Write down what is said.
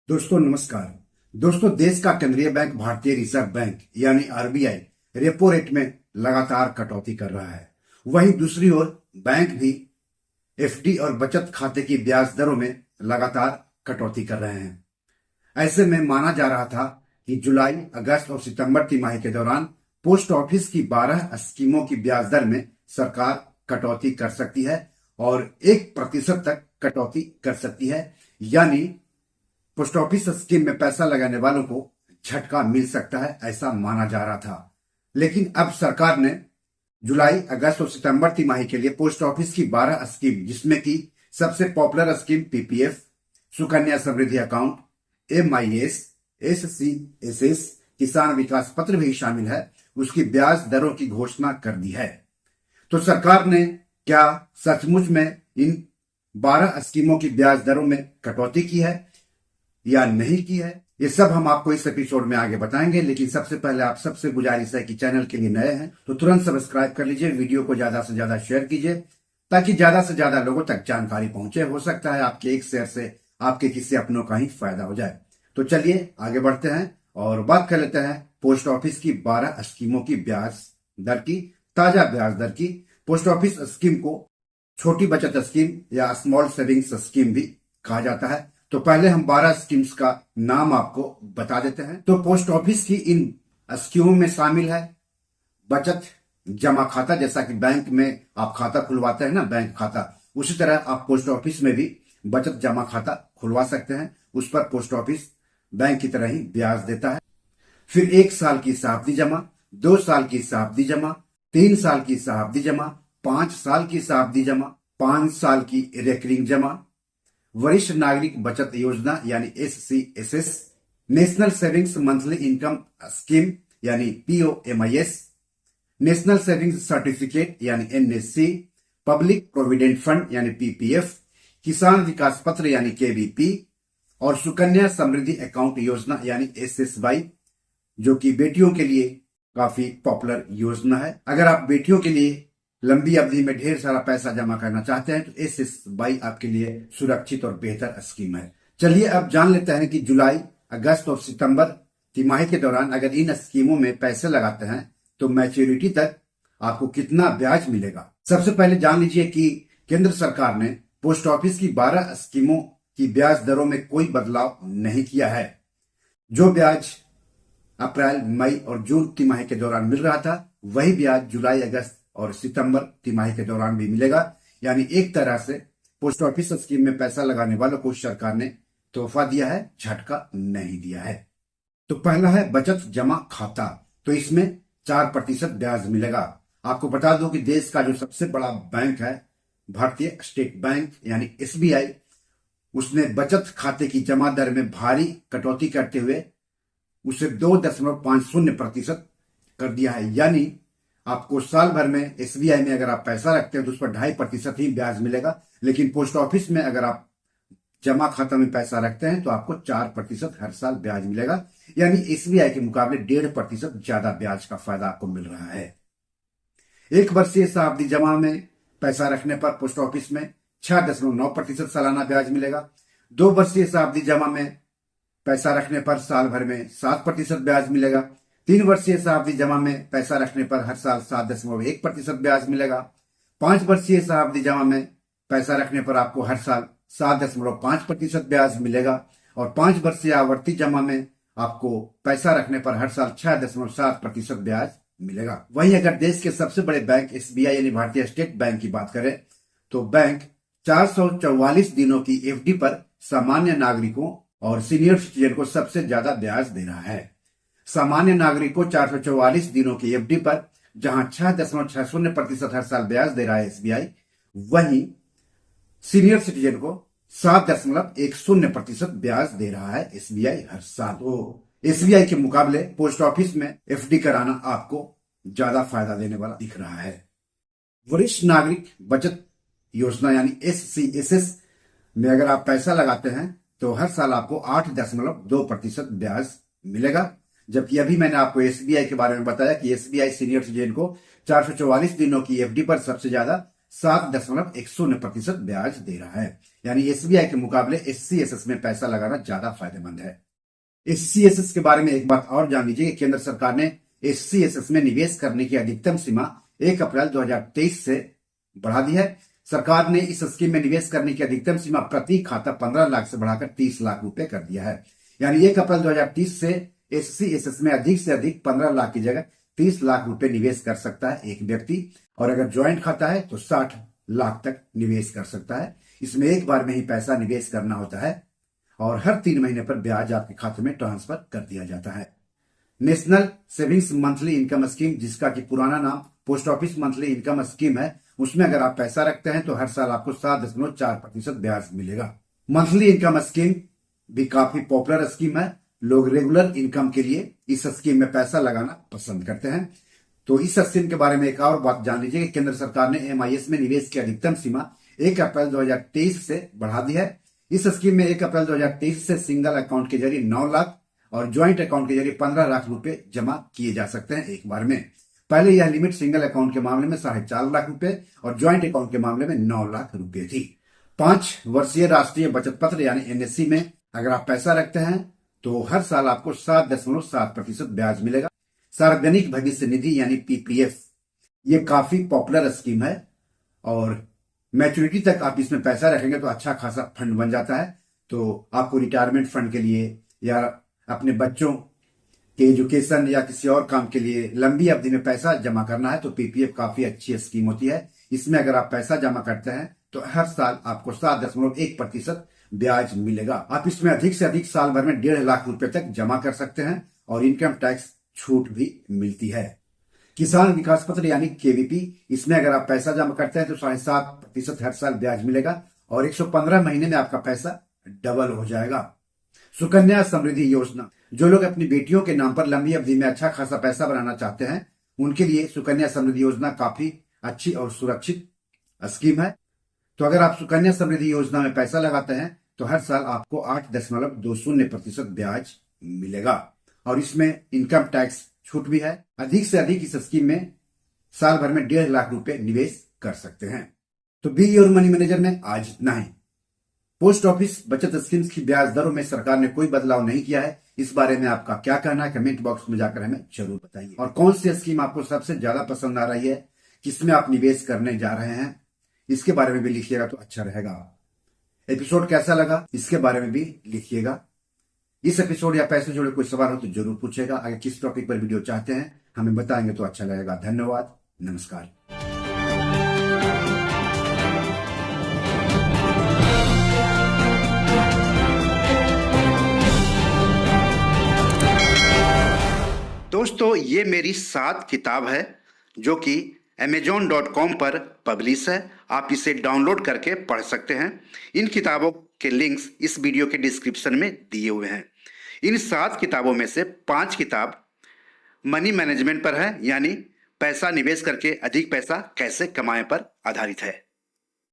दोस्तों नमस्कार। दोस्तों, देश का केंद्रीय बैंक भारतीय रिजर्व बैंक यानी आरबीआई रेपो रेट में लगातार कटौती कर रहा है। वहीं दूसरी ओर बैंक भी एफडी और बचत खाते की ब्याज दरों में लगातार कटौती कर रहे हैं। ऐसे में माना जा रहा था कि जुलाई, अगस्त और सितंबर तिमाही के दौरान पोस्ट ऑफिस की 12 स्कीमों की ब्याज दर में सरकार कटौती कर सकती है और 1% तक कटौती कर सकती है। यानी पोस्ट ऑफिस स्कीम में पैसा लगाने वालों को झटका मिल सकता है, ऐसा माना जा रहा था। लेकिन अब सरकार ने जुलाई, अगस्त और सितंबर तिमाही के लिए पोस्ट ऑफिस की 12 स्कीम, जिसमें की सबसे popular scheme PPF, Sukanya Samriddhi account, MIS, एससीएसएस, किसान विकास पत्र भी शामिल है, उसकी ब्याज दरों की घोषणा कर दी है। तो सरकार ने क्या सचमुच में इन 12 स्कीमों की ब्याज दरों में कटौती की है या नहीं की है, ये सब हम आपको इस एपिसोड में आगे बताएंगे। लेकिन सबसे पहले आप सबसे गुजारिश है कि चैनल के लिए नए हैं तो तुरंत सब्सक्राइब कर लीजिए, वीडियो को ज्यादा से ज्यादा शेयर कीजिए ताकि ज्यादा से ज्यादा लोगों तक जानकारी पहुंचे। हो सकता है आपके एक शेयर से आपके किसी अपनों का ही फायदा हो जाए। तो चलिए आगे बढ़ते हैं और बात कर लेते हैं पोस्ट ऑफिस की 12 स्कीमों की ब्याज दर की, ताजा ब्याज दर की। पोस्ट ऑफिस स्कीम को छोटी बचत स्कीम या स्मॉल सेविंग्स स्कीम भी कहा जाता है। तो पहले हम 12 स्कीम्स का नाम आपको बता देते हैं। तो पोस्ट ऑफिस की इन स्कीमों में शामिल है बचत जमा खाता, जैसा कि बैंक में आप खाता खुलवाते हैं ना, बैंक खाता, उसी तरह आप पोस्ट ऑफिस में भी बचत जमा खाता खुलवा सकते हैं। उस पर पोस्ट ऑफिस बैंक की तरह ही ब्याज देता है। फिर 1 साल की शताब्दी जमा, 2 साल की शताब्दी जमा, 3 साल की शताब्दी जमा, 5 साल की शताब्दी जमा, 5 साल की रेकरिंग जमा, वरिष्ठ नागरिक बचत योजना यानी SCSS, national savings monthly income scheme यानी पीओएमआईएस, नेशनल सेविंग्स सर्टिफिकेट यानी एनएससी, पब्लिक प्रोविडेंट फंड यानी पीपीएफ, किसान विकास पत्र यानी केवीपी और सुकन्या समृद्धि अकाउंट योजना यानी एसएसवाई, जो कि बेटियों के लिए काफी पॉपुलर योजना है। अगर आप बेटियों के लिए लंबी अवधि में ढेर सारा पैसा जमा करना चाहते हैं तो एसएसवाई आपके लिए सुरक्षित और बेहतर स्कीम है। चलिए अब जान लेते हैं कि जुलाई, अगस्त और सितंबर तिमाही के दौरान अगर इन स्कीमों में पैसे लगाते हैं तो मैच्योरिटी तक आपको कितना ब्याज मिलेगा। सबसे पहले जान लीजिए कि केंद्र सरकार ने पोस्ट ऑफिस की 12 स्कीमों की ब्याज दरों में कोई बदलाव नहीं किया है। जो ब्याज अप्रैल, मई और जून तिमाही के दौरान मिल रहा था, वही ब्याज जुलाई, अगस्त और सितंबर तिमाही के दौरान भी मिलेगा। यानी एक तरह से पोस्ट ऑफिस स्कीम में पैसा लगाने वालों को सरकार ने तोहफा दिया है, झटका नहीं दिया है। तो पहला है बचत जमा खाता। तो इसमें 4% ब्याज मिलेगा। आपको बता दूं कि देश का जो सबसे बड़ा बैंक है भारतीय स्टेट बैंक यानी एसबीआई, उसने बचत खाते की जमा दर में भारी कटौती करते हुए उसे 2.50% कर दिया है। यानी आपको साल भर में एसबीआई में अगर आप पैसा रखते हैं तो उस पर 2.5% ही ब्याज मिलेगा। लेकिन पोस्ट ऑफिस में अगर आप जमा खाता में पैसा रखते हैं तो आपको 4% हर साल ब्याज मिलेगा। यानी एसबीआई के मुकाबले 1.5% ज्यादा ब्याज का फायदा आपको मिल रहा है। 1 वर्षीय शताब्दी जमा में पैसा रखने पर पोस्ट ऑफिस में 6.9% सालाना ब्याज मिलेगा। 2 वर्षीय शताब्दी जमा में पैसा रखने पर साल भर में 7% ब्याज मिलेगा। 3 वर्षीय शताब्दी जमा में पैसा रखने पर हर साल 7.1% ब्याज मिलेगा। 5 वर्षीय शताब्दी जमा में पैसा रखने पर आपको हर साल 7.5% ब्याज मिलेगा और 5 वर्षीय आवर्ती जमा में आपको पैसा रखने पर हर साल 6.7% ब्याज मिलेगा। वहीं अगर देश के सबसे बड़े बैंक एसबीआई यानी भारतीय स्टेट बैंक की बात करें तो बैंक 444 दिनों की एफडी पर सामान्य नागरिकों और सीनियर सिटीजन को सबसे ज्यादा ब्याज दे रहा है। सामान्य नागरिक को 444 दिनों की एफडी पर जहां 6.60% हर साल ब्याज दे रहा है एसबीआई, वहीं सीनियर सिटीजन को 7.10% ब्याज दे रहा है एसबीआई हर साल। तो एसबीआई के मुकाबले पोस्ट ऑफिस में एफडी कराना आपको ज्यादा फायदा देने वाला दिख रहा है। वरिष्ठ नागरिक बचत योजना यानी एससीएसएस में अगर आप पैसा लगाते हैं तो हर साल आपको 8.2% ब्याज मिलेगा। जबकि अभी मैंने आपको एसबीआई के बारे में बताया कि एसबीआई सीनियर सिटीजन को 444 दिनों की एफडी पर सबसे ज्यादा 7.10% ब्याज दे रहा है। यानी एसबीआई के मुकाबले एससीएसएस में पैसा लगाना ज्यादा फायदेमंद है। एससीएसएस के बारे में एक बात और जान लीजिए कि केंद्र सरकार ने एससीएसएस में निवेश करने की अधिकतम सीमा 1 अप्रैल 2023 से बढ़ा दी है। सरकार ने इस स्कीम में निवेश करने की अधिकतम सीमा प्रति खाता 15 लाख से बढ़ाकर 30 लाख रुपए कर दिया है। यानी 1 अप्रैल 2030 से एससीएसएस में अधिक से अधिक 15 लाख की जगह 30 लाख रुपए निवेश कर सकता है एक व्यक्ति, और अगर ज्वाइंट खाता है तो 60 लाख तक निवेश कर सकता है। इसमें एक बार में ही पैसा निवेश करना होता है और हर 3 महीने पर ब्याज आपके खाते में ट्रांसफर कर दिया जाता है। National savings monthly income scheme, जिसका कि पुराना नाम post office monthly income scheme है, उसमें अगर आप पैसा रखते हैं तो हर साल आपको 7.4% ब्याज मिलेगा। मंथली इनकम स्कीम भी काफी पॉपुलर स्कीम है। लोग रेगुलर इनकम के लिए इस स्कीम में पैसा लगाना पसंद करते हैं। तो इस स्कीम के बारे में एक और बात जान लीजिए कि केंद्र सरकार ने एमआईएस में निवेश की अधिकतम सीमा 1 अप्रैल 2023 से बढ़ा दी है। इस स्कीम में 1 अप्रैल 2023 से सिंगल अकाउंट के जरिए 9 लाख और ज्वाइंट अकाउंट के जरिए 15 लाख रुपए जमा किए जा सकते हैं एक बार में। पहले यह लिमिट सिंगल अकाउंट के मामले में 4.5 लाख रुपए और ज्वाइंट अकाउंट के मामले में 9 लाख रुपए थी। 5 वर्षीय राष्ट्रीय बचत पत्र यानी एनएससी में अगर आप पैसा रखते हैं तो हर साल आपको 7.7% ब्याज मिलेगा। सार्वजनिक भविष्य निधि यानी पीपीएफ, ये काफी पॉपुलर स्कीम है और मैच्योरिटी तक आप इसमें पैसा रखेंगे तो अच्छा खासा फंड बन जाता है। तो आपको रिटायरमेंट फंड के लिए या अपने बच्चों के एजुकेशन या किसी और काम के लिए लंबी अवधि में पैसा जमा करना है तो पीपीएफ काफी अच्छी स्कीम होती है। इसमें अगर आप पैसा जमा करते हैं तो हर साल आपको 7.1% ब्याज मिलेगा। आप इसमें अधिक से अधिक साल भर में 1.5 लाख रुपए तक जमा कर सकते हैं और इनकम टैक्स छूट भी मिलती है। किसान विकास पत्र यानी केवीपी, इसमें अगर आप पैसा जमा करते हैं तो 7.5% हर साल ब्याज मिलेगा और 115 महीने में आपका पैसा डबल हो जाएगा। सुकन्या समृद्धि योजना, जो लोग अपनी बेटियों के नाम पर लंबी अवधि में अच्छा खासा पैसा बनाना चाहते हैं उनके लिए सुकन्या समृद्धि योजना काफी अच्छी और सुरक्षित स्कीम है। तो अगर आप सुकन्या समृद्धि योजना में पैसा लगाते हैं तो हर साल आपको 8.20% ब्याज मिलेगा और इसमें इनकम टैक्स छूट भी है। अधिक से अधिक इस स्कीम में साल भर में 1.5 लाख रुपए निवेश कर सकते हैं। तो बी योर मनी मैनेजर में आज इतना ही। पोस्ट ऑफिस बचत स्कीम्स की ब्याज दरों में सरकार ने कोई बदलाव नहीं किया है। इस बारे में आपका क्या कहना है कमेंट बॉक्स में जाकर हमें जरूर बताइए। और कौन सी स्कीम आपको सबसे ज्यादा पसंद आ रही है, किसमें आप निवेश करने जा रहे हैं, इसके बारे में भी लिखिएगा तो अच्छा रहेगा। एपिसोड कैसा लगा इसके बारे में भी लिखिएगा। इस एपिसोड या पैसे जुड़े कोई सवाल हो तो जरूर पूछेगा। अगर किस टॉपिक पर वीडियो चाहते हैं हमें बताएंगे तो अच्छा लगेगा। धन्यवाद, नमस्कार। दोस्तों, ये मेरी 7 किताब है जो कि amazon.com पर पब्लिश है। आप इसे डाउनलोड करके पढ़ सकते हैं। इन किताबों के लिंक्स इस वीडियो के डिस्क्रिप्शन में दिए हुए हैं। इन 7 किताबों में से 5 किताब मनी मैनेजमेंट पर है, यानी पैसा निवेश करके अधिक पैसा कैसे कमाएं पर आधारित है।